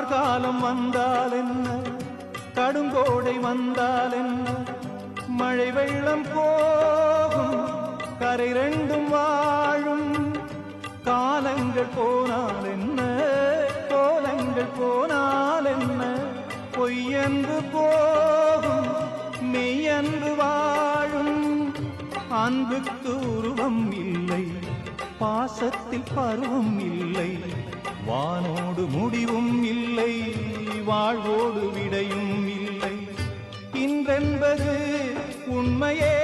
கார்காலம் வந்தால் என்ன, கடுங்கோடை வந்தால் என்ன, மழை வெள்ளம் போகும் கரை ரெண்டும் வாழும். காலங்கள் போனால் என்ன, கோலங்கள் போனால் என்ன, பொய்யன்று போகும் மெய்யன்று வாழும். அன்புக்கு உருவம் இல்லை, பாசத்தில் பருவம் இல்லை, வானோடு முடிவும் இல்லை, வாழ்வோடு விடையும் இல்லை. இன்றென்பது உண்மையே